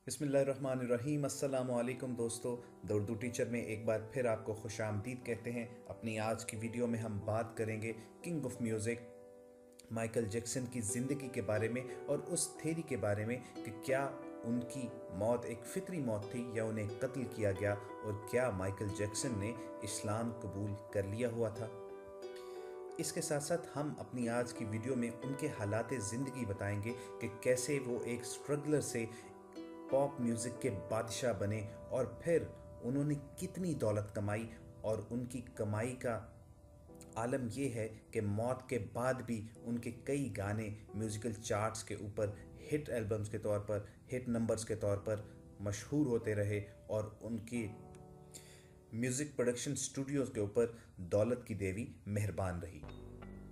बिस्मिल्लाहिर्रहमानिर्रहीम। अस्सलामुअलैकुम दोस्तों, द उर्दू टीचर में एक बार फिर आपको खुशामदीद कहते हैं। अपनी आज की वीडियो में हम बात करेंगे king of music Michael Jackson की ज़िंदगी के बारे में और उस थ्योरी के बारे में कि क्या उनकी मौत एक फितरी मौत थी या उन्हें कत्ल किया गया, और क्या माइकल जैक्सन ने इस्लाम कबूल कर लिया हुआ था। इसके साथ साथ हम अपनी आज की वीडियो में उनके हालात ज़िंदगी बताएंगे कि कैसे वो एक स्ट्रगलर से पॉप म्यूज़िक के बादशाह बने और फिर उन्होंने कितनी दौलत कमाई, और उनकी कमाई का आलम यह है कि मौत के बाद भी उनके कई गाने म्यूज़िकल चार्ट्स के ऊपर हिट एल्बम्स के तौर पर, हिट नंबर्स के तौर पर मशहूर होते रहे, और उनकी म्यूज़िक प्रोडक्शन स्टूडियोज़ के ऊपर दौलत की देवी मेहरबान रही।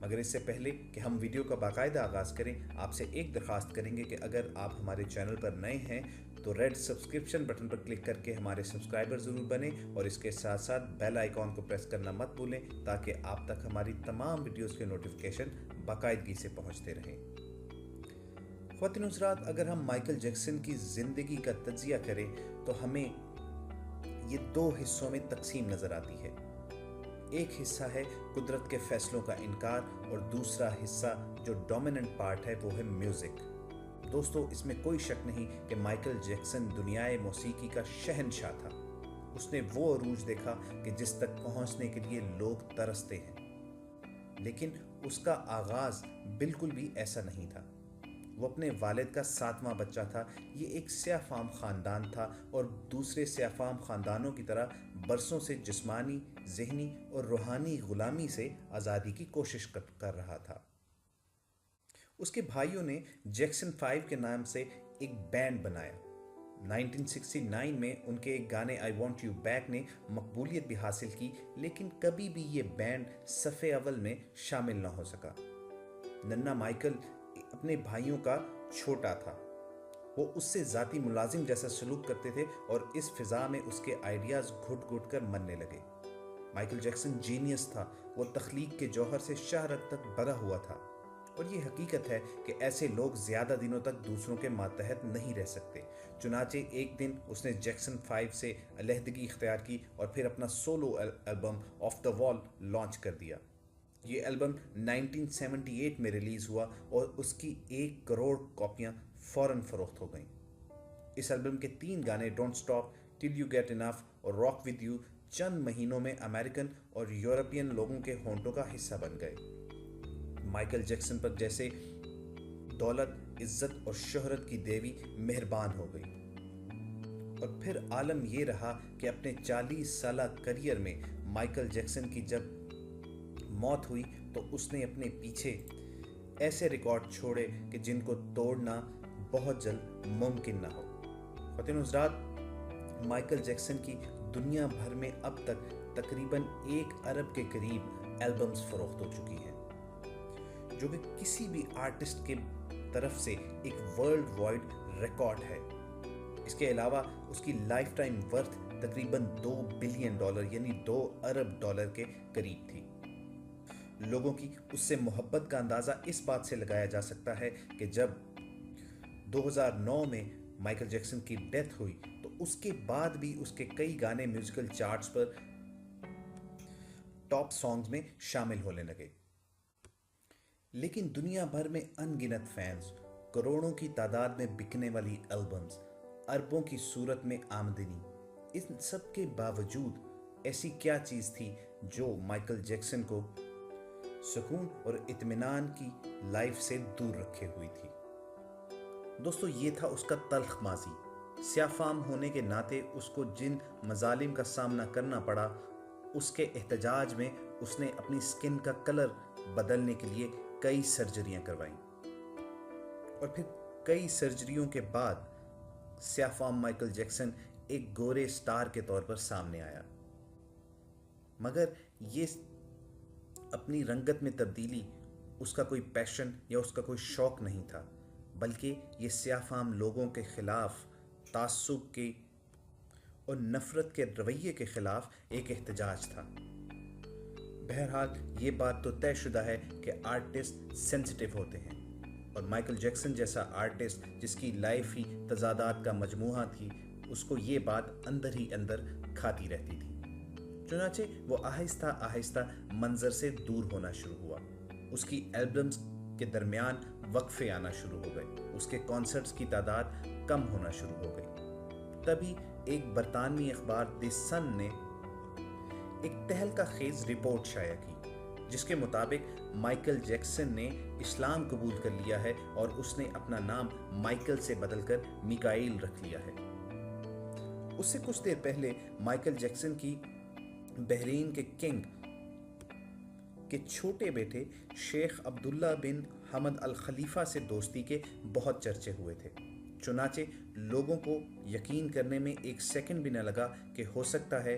मगर इससे पहले कि हम वीडियो का बाकायदा आगाज़ करें, आपसे एक दरख्वास्त करेंगे कि अगर आप हमारे चैनल पर नए हैं तो रेड सब्सक्रिप्शन बटन पर क्लिक करके हमारे सब्सक्राइबर ज़रूर बने, और इसके साथ साथ बेल आइकॉन को प्रेस करना मत भूलें ताकि आप तक हमारी तमाम वीडियोज़ के नोटिफिकेशन बाकायदगी से पहुँचते रहें। ख्वातीन हज़रात, अगर हम माइकल जैक्सन की ज़िंदगी का तज्ज़िया करें तो हमें ये दो हिस्सों में तकसीम नज़र आती है। एक हिस्सा है कुदरत के फैसलों का इनकार, और दूसरा हिस्सा जो डोमिनेंट पार्ट है वो है म्यूज़िक। दोस्तों, इसमें कोई शक नहीं कि माइकल जैक्सन दुनियाए मौसीकी का शहंशाह था। उसने वो अरूज देखा कि जिस तक पहुंचने के लिए लोग तरसते हैं, लेकिन उसका आगाज़ बिल्कुल भी ऐसा नहीं था। वो अपने वालिद का 7वां बच्चा था। ये एक स्याफाम ख़ानदान था, और दूसरे स्याफाम ख़ानदानों की तरह बरसों से जिस्मानी, ज़हनी और रूहानी ग़ुलामी से आज़ादी की कोशिश कर रहा था। उसके भाइयों ने जैक्सन 5 के नाम से एक बैंड बनाया। 1969 में उनके एक गाने आई वॉन्ट यू बैक ने मकबूलियत भी हासिल की, लेकिन कभी भी ये बैंड सफ़े अव्वल में शामिल ना हो सका। नन्ना माइकल अपने भाइयों का छोटा था। वो उससे ज़ाती मुलाजिम जैसा सलूक करते थे, और इस फिज़ा में उसके आइडियाज़ घुट घुट कर मरने लगे। माइकल जैक्सन जीनियस था। वो तख्लीक के जौहर से शहरत तक भरा हुआ था, और ये हकीकत है कि ऐसे लोग ज़्यादा दिनों तक दूसरों के मातहत नहीं रह सकते। चुनाचे एक दिन उसने जैक्सन 5 से अलहदगी इख्तियार की और फिर अपना solo album of the wall launch कर दिया। ये एल्बम 1978 में रिलीज़ हुआ, और उसकी 1 करोड़ कॉपियाँ फ़ौरन फ़रोख्त हो गईं। इस एल्बम के 3 गाने don't stop, till you get enough और रॉक विद यू चंद महीनों में अमेरिकन और यूरोपियन लोगों के होंठों का हिस्सा बन गए। माइकल जैक्सन पर जैसे दौलत, इज्जत और शोहरत की देवी मेहरबान हो गई। और फिर आलम ये रहा कि अपने 40 साला करियर में माइकल जैक्सन की जब मौत हुई तो उसने अपने पीछे ऐसे रिकॉर्ड छोड़े कि जिनको तोड़ना बहुत जल्द मुमकिन ना हो। ख्वातीन हज़रात, माइकल जैक्सन की दुनिया भर में अब तक तकरीबन 1 अरब के करीब एल्बम्स फरोख्त हो चुकी हैं, जो कि किसी भी आर्टिस्ट के तरफ से एक वर्ल्ड वाइड रिकॉर्ड है। इसके अलावा उसकी लाइफ टाइम वर्थ तकरीबन $2 बिलियन यानी $2 अरब के करीब थी। लोगों की उससे मोहब्बत का अंदाज़ा इस बात से लगाया जा सकता है कि जब 2009 में माइकल जैक्सन की डेथ हुई तो उसके बाद भी उसके कई गाने म्यूजिकल चार्ट्स पर टॉप सॉन्ग्स में शामिल होने लगे। लेकिन दुनिया भर में अनगिनत फैंस, करोड़ों की तादाद में बिकने वाली एल्बम्स, अरबों की सूरत में आमदनी, इन सब के बावजूद ऐसी क्या चीज़ थी जो माइकल जैक्सन को सुकून और इत्मीनान की लाइफ से दूर रखे हुई थी। दोस्तों, ये था उसका तल्ख माजी। स्याफाम होने के नाते उसको जिन मजालिम का सामना करना पड़ा, उसके एहतजाज में उसने अपनी स्किन का कलर बदलने के लिए कई सर्जरियां करवाईं, और फिर कई सर्जरियों के बाद स्याफाम माइकल जैक्सन एक गोरे स्टार के तौर पर सामने आया। मगर ये अपनी रंगत में तब्दीली उसका कोई पैशन या उसका कोई शौक नहीं था, बल्कि ये स्याफाम लोगों के खिलाफ तासुब के और नफ़रत के रवैये के खिलाफ एक एहतजाज था। बहरहाल ये बात तो तयशुदा है कि आर्टिस्ट सेंसिटिव होते हैं। और माइकल जैक्सन जैसा आर्टिस्ट जिसकी लाइफ ही तजादात का मजमूआ थी, उसको ये बात अंदर ही अंदर खाती रहती थी। चुनाचे वो आहिस्ता आहिस्ता मंजर से दूर होना शुरू हुआ। उसकी एल्बम्स के दरमियान वक्फे आना शुरू हो गए, उसके कॉन्सर्ट्स की तादाद कम होना शुरू हो गई। तभी एक बरतानवी अखबार द सन ने एक तहलका खेज रिपोर्ट शाया की, जिसके मुताबिक माइकल जैक्सन ने इस्लाम कबूल कर लिया है और उसने अपना नाम माइकल से बदलकर मिकाइल रख लिया है। उससे कुछ देर पहले माइकल जैक्सन की बहरीन के किंग के छोटे बेटे शेख अब्दुल्ला बिन हमद अल खलीफा से दोस्ती के बहुत चर्चे हुए थे। चुनाचे लोगों को यकीन करने में एक सेकंड भी न लगा कि हो सकता है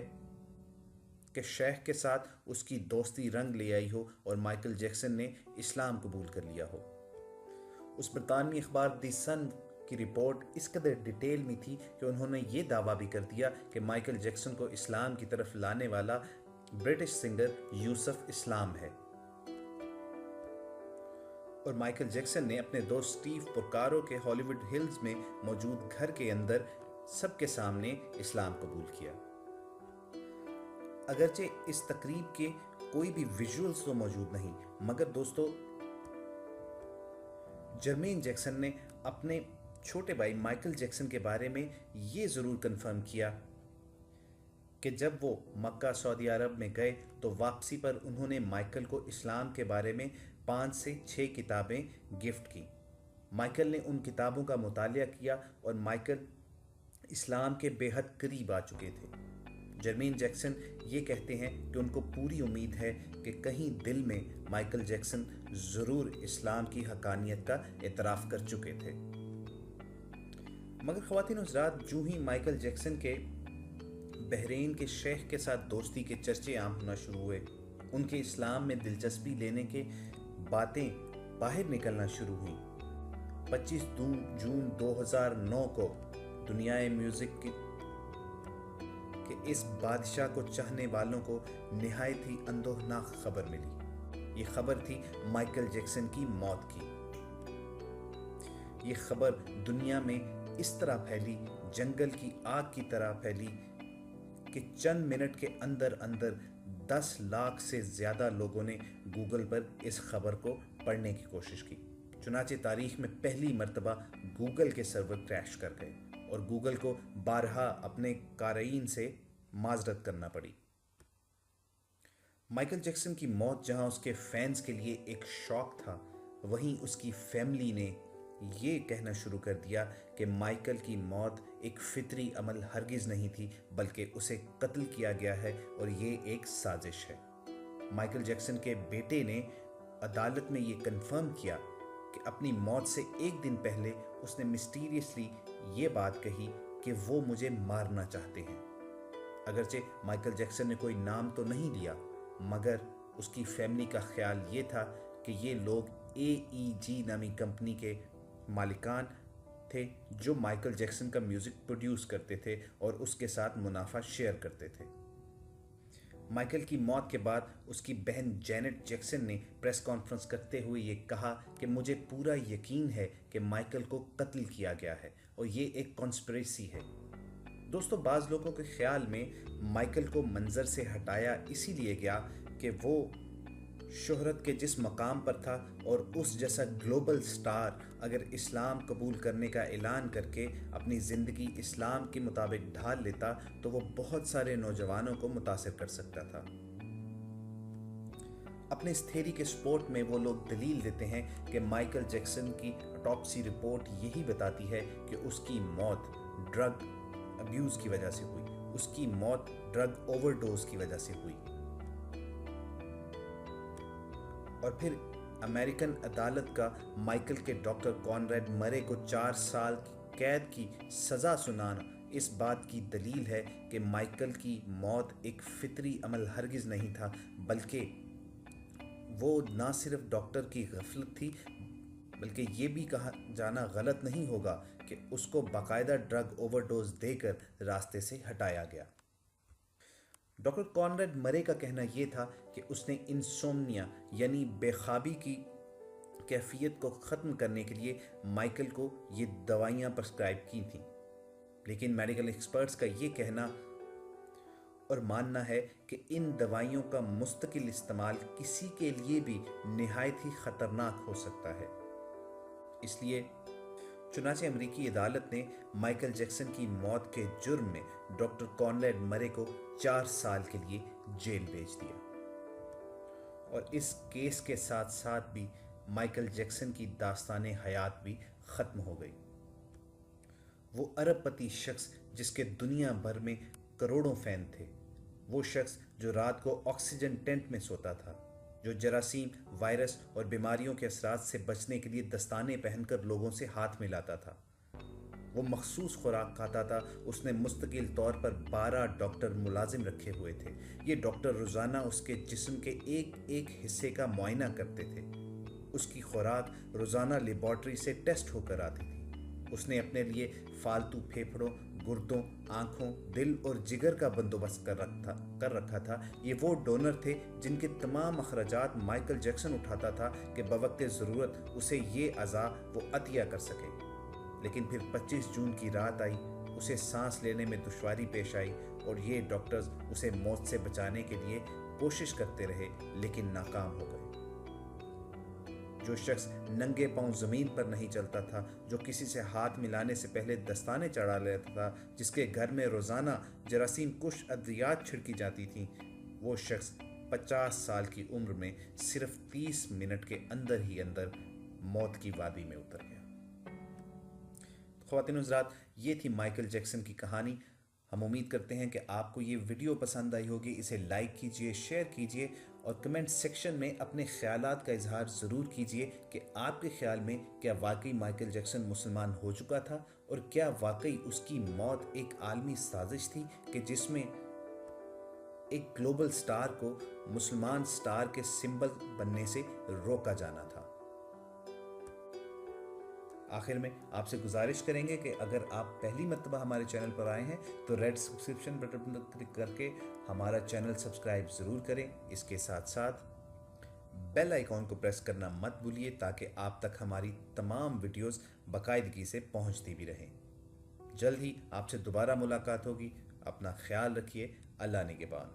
कि शेख के साथ उसकी दोस्ती रंग ले आई हो और माइकल जैक्सन ने इस्लाम कबूल कर लिया हो। उस बरतानवी अखबार द सन की रिपोर्ट इस कदर डिटेल में थी कि उन्होंने ये दावा भी कर दिया कि माइकल जैक्सन को इस्लाम की तरफ लाने वाला ब्रिटिश सिंगर यूसुफ इस्लाम है। और माइकल जैक्सन ने अपने दोस्त स्टीव पोर्कारो के हॉलीवुड हिल्स में मौजूद घर के अंदर सबके सामने इस्लाम कबूल किया। अगरचे इस तकरीब के कोई भी विजुअल्स तो मौजूद नहीं, मगर दोस्तों जर्मेन जैक्सन ने अपने छोटे भाई माइकल जैक्सन के बारे में ये ज़रूर कंफर्म किया कि जब वो मक्का सऊदी अरब में गए तो वापसी पर उन्होंने माइकल को इस्लाम के बारे में 5 से 6 किताबें गिफ्ट की। माइकल ने उन किताबों का मुतालिया किया और माइकल इस्लाम के बेहद करीब आ चुके थे। जर्मेन जैक्सन ये कहते हैं कि उनको पूरी उम्मीद है कि कहीं दिल में माइकल जैक्सन ज़रूर इस्लाम की हकानियत का एतराफ़ कर चुके थे। मगर ख़वातीन और हज़रात, जो ही माइकल जैक्सन के बहरीन के शेख के साथ दोस्ती के चर्चे आम होना शुरू हुए, उनके इस्लाम में दिलचस्पी लेने के बातें बाहर निकलना शुरू हुई। 25 जून 2009 को दुनियाए म्यूज़िक के इस बादशाह को चाहने वालों को निहायत ही अंदोहनाक खबर मिली। ये खबर थी माइकल जैक्सन की मौत की। ये खबर दुनिया में इस तरह फैली, जंगल की आग की तरह फैली कि चंद मिनट के अंदर अंदर 10 लाख से ज़्यादा लोगों ने गूगल पर इस खबर को पढ़ने की कोशिश की। चुनाचे तारीख में पहली मर्तबा गूगल के सर्वर क्रैश कर गए और गूगल को बारहा अपने क़ारीन से माजरत करना पड़ी। माइकल जैक्सन की मौत जहां उसके फैंस के लिए एक शॉक था, वहीं उसकी फैमिली ने ये कहना शुरू कर दिया कि माइकल की मौत एक फितरी अमल हरगिज़ नहीं थी, बल्कि उसे कत्ल किया गया है और ये एक साजिश है। माइकल जैक्सन के बेटे ने अदालत में ये कंफर्म किया कि अपनी मौत से एक दिन पहले उसने मिस्टीरियसली ये बात कही कि वो मुझे मारना चाहते हैं। अगरचे माइकल जैक्सन ने कोई नाम तो नहीं लिया, मगर उसकी फैमिली का ख्याल ये था कि ये लोग AEG नामी कंपनी के मालिकान थे जो माइकल जैक्सन का म्यूज़िक प्रोड्यूस करते थे और उसके साथ मुनाफा शेयर करते थे। माइकल की मौत के बाद उसकी बहन जैनेट जैक्सन ने प्रेस कॉन्फ्रेंस करते हुए ये कहा कि मुझे पूरा यकीन है कि माइकल को कत्ल किया गया है और ये एक कॉन्स्पिरेसी है। दोस्तों, बाज़ लोगों के ख्याल में माइकल को मंजर से हटाया इसीलिए गया कि वो शोहरत के जिस मकाम पर था और उस जैसा ग्लोबल स्टार अगर इस्लाम कबूल करने का ऐलान करके अपनी ज़िंदगी इस्लाम के मुताबिक ढाल लेता तो वो बहुत सारे नौजवानों को मुतासिर कर सकता था। अपने इस थ्योरी के सपोर्ट में वो लोग दलील देते हैं कि माइकल जैक्सन की ऑटोप्सी रिपोर्ट यही बताती है कि उसकी मौत ड्रग अब्यूज़ की वजह से हुई, उसकी मौत ड्रग ओवरडोज की वजह से हुई। और फिर अमेरिकन अदालत का माइकल के डॉक्टर कॉनरेड मरे को 4 साल की कैद की सज़ा सुनाना इस बात की दलील है कि माइकल की मौत एक फितरी अमल हरगिज़ नहीं था, बल्कि वो ना सिर्फ डॉक्टर की गफलत थी, बल्कि ये भी कहा जाना गलत नहीं होगा कि उसको बाकायदा ड्रग ओवरडोज देकर रास्ते से हटाया गया। डॉक्टर कॉनरेड मरे का कहना यह था कि उसने इंसोम्निया यानी बेख्वाबी की कैफियत को ख़त्म करने के लिए माइकल को ये दवाइयाँ प्रिस्क्राइब की थीं। लेकिन मेडिकल एक्सपर्ट्स का ये कहना और मानना है कि इन दवाइयों का मुस्तकिल इस्तेमाल किसी के लिए भी निहायत ही ख़तरनाक हो सकता है। इसलिए चुनाचे अमरीकी अदालत ने माइकल जैक्सन की मौत के जुर्म में डॉक्टर कॉनरेड मरे को 4 साल के लिए जेल भेज दिया। और इस केस के साथ साथ भी माइकल जैक्सन की दास्ताने हयात भी ख़त्म हो गई। वो अरबपति शख्स जिसके दुनिया भर में करोड़ों फैन थे, वो शख्स जो रात को ऑक्सीजन टेंट में सोता था, जो जरासीम, वायरस और बीमारियों के असरात से बचने के लिए दस्ताने पहनकर लोगों से हाथ मिलाता था, वो मखसूस खुराक खाता था। उसने मुस्तकिल तौर पर 12 डॉक्टर मुलाजिम रखे हुए थे। ये डॉक्टर रोज़ाना उसके जिस्म के एक एक हिस्से का मुआयना करते थे। उसकी खुराक रोज़ाना लेबॉर्ट्री से टेस्ट होकर आती थी। उसने अपने लिए फालतू फेफड़ों, गुर्दों, आँखों, दिल और जिगर का बंदोबस्त कर रखा था। ये वो डोनर थे जिनके तमाम अखराजात माइकल जैक्सन उठाता था कि बवक्ते ज़रूरत उसे ये अज़ा वो अतिया कर सके। लेकिन फिर 25 जून की रात आई, उसे सांस लेने में दुश्वारी पेश आई और ये डॉक्टर्स उसे मौत से बचाने के लिए कोशिश करते रहे, लेकिन नाकाम हो गए। जो शख्स नंगे पांव जमीन पर नहीं चलता था, जो किसी से हाथ मिलाने से पहले दस्ताने चढ़ा लेता था, जिसके घर में रोजाना जरासीम कुश अद्वियात छिड़की जाती थी, वो शख्स 50 साल की उम्र में सिर्फ 30 मिनट के अंदर ही अंदर मौत की वादी में उतर गया। ख़वातीन हज़रात, ये थी माइकल जैक्सन की कहानी। हम उम्मीद करते हैं कि आपको ये वीडियो पसंद आई होगी। इसे लाइक कीजिए, शेयर कीजिए और कमेंट सेक्शन में अपने ख़यालात का इजहार ज़रूर कीजिए कि आपके ख़्याल में क्या वाकई माइकल जैक्सन मुसलमान हो चुका था और क्या वाकई उसकी मौत एक आलमी साजिश थी कि जिसमें एक ग्लोबल स्टार को मुसलमान स्टार के सिंबल बनने से रोका जाना था। आखिर में आपसे गुजारिश करेंगे कि अगर आप पहली मर्तबा हमारे चैनल पर आए हैं तो रेड सब्सक्रिप्शन बटन पर क्लिक करके हमारा चैनल सब्सक्राइब ज़रूर करें। इसके साथ साथ बेल आइकॉन को प्रेस करना मत भूलिए ताकि आप तक हमारी तमाम वीडियोस बाकायदगी से पहुंचती भी रहें। जल्द ही आपसे दोबारा मुलाकात होगी। अपना ख्याल रखिए। अल्लाह निगहबान।